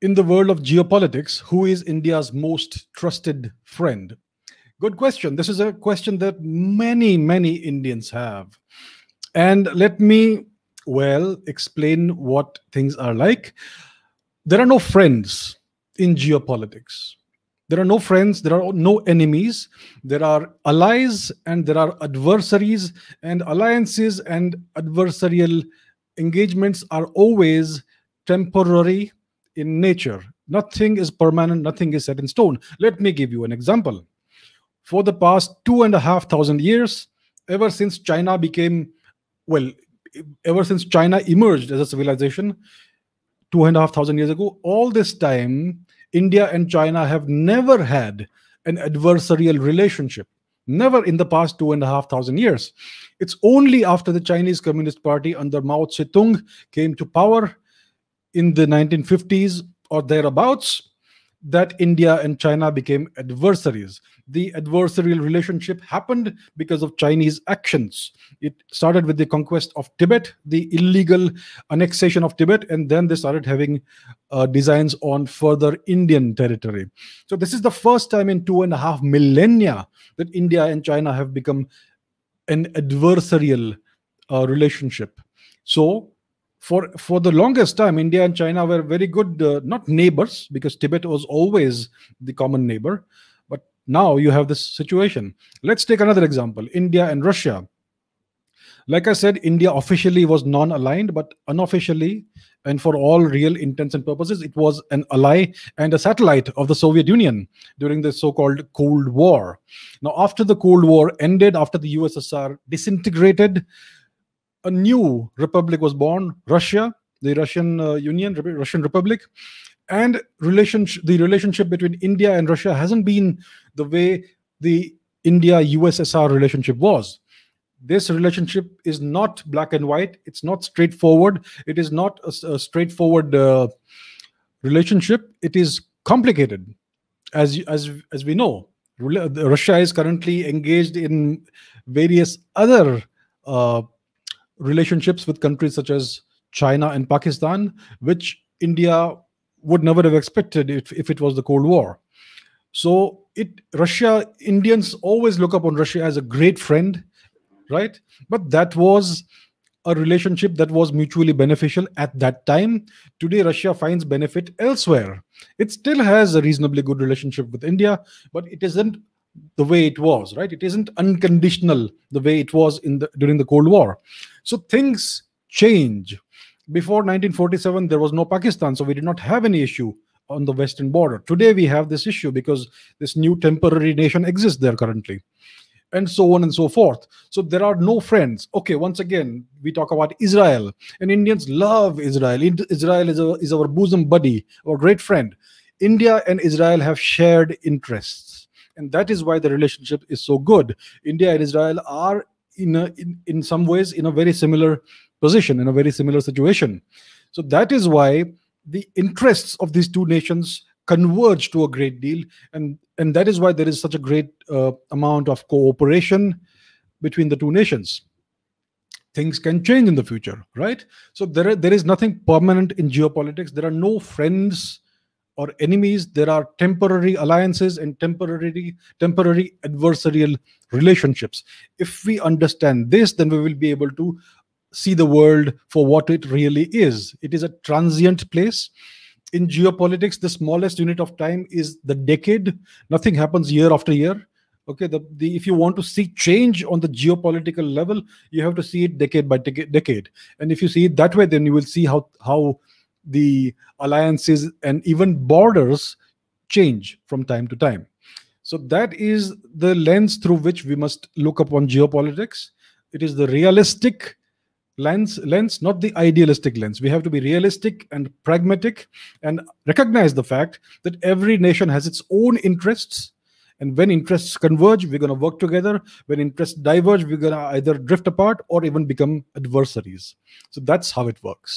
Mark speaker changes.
Speaker 1: In the world of geopolitics, who is India's most trusted friend? Good question. This is a question that many Indians have. And let me, explain what things are like. There are no friends in geopolitics. There are no friends, there are no enemies. There are allies and there are adversaries, and alliances and adversarial engagements are always temporary in nature. Nothing is permanent, nothing is set in stone. Let me give you an example. For the past 2,500 years, ever since China became, well, ever since China emerged as a civilization 2,500 years ago, all this time, India and China have never had an adversarial relationship. Never in the past 2,500 years. It's only after the Chinese Communist Party under Mao Zedong came to power in the 1950s or thereabouts that India and China became adversaries. The adversarial relationship happened because of Chinese actions. It started with the conquest of Tibet, the illegal annexation of Tibet, and then they started having designs on further Indian territory. So this is the first time in 2.5 millennia that India and China have become an adversarial relationship. So for the longest time, India and China were very good, not neighbors, because Tibet was always the common neighbor. But now you have this situation. Let's take another example, India and Russia. Like I said, India officially was non-aligned, but unofficially, and for all real intents and purposes, it was an ally and a satellite of the Soviet Union during the so-called Cold War. Now, after the Cold War ended, after the USSR disintegrated, a new republic was born, Russia, the Russian Russian Republic. And the relationship between India and Russia hasn't been the way the India-USSR relationship was. This relationship is not black and white. It's not straightforward. It is not a straightforward relationship. It is complicated, as we know. Russia is currently engaged in various other relationships with countries such as China and Pakistan, which India would never have expected if it was the Cold War. So Indians always look upon Russia as a great friend, right? But that was a relationship that was mutually beneficial at that time. Today, Russia finds benefit elsewhere. It still has a reasonably good relationship with India, but it isn't the way it was, right? It isn't unconditional the way it was during the Cold War. So things change. Before 1947, there was no Pakistan, so we did not have any issue on the western border. Today, we have this issue because this new temporary nation exists there currently, and so on and so forth. So there are no friends. Okay, once again, we talk about Israel, and Indians love Israel. Israel is our bosom buddy, our great friend. India and Israel have shared interests, and that is why the relationship is so good. India and Israel are in some ways in a very similar position, in a very similar situation. So that is why the interests of these two nations converge to a great deal, and that is why there is such a great amount of cooperation between the two nations. Things can change in the future, right? So there is nothing permanent in geopolitics. There are no friends or enemies. There are temporary alliances and temporary adversarial relationships. If we understand this, then we will be able to see the world for what it really is. It is a transient place. In geopolitics, the smallest unit of time is the decade. Nothing happens year after year. Okay, if you want to see change on the geopolitical level, you have to see it decade by decade. And if you see it that way, then you will see how the alliances and even borders change from time to time. So that is the lens through which we must look upon geopolitics. It is the realistic lens, not the idealistic lens. We have to be realistic and pragmatic and recognize the fact that every nation has its own interests. And when interests converge, we're going to work together. When interests diverge, we're going to either drift apart or even become adversaries. So that's how it works.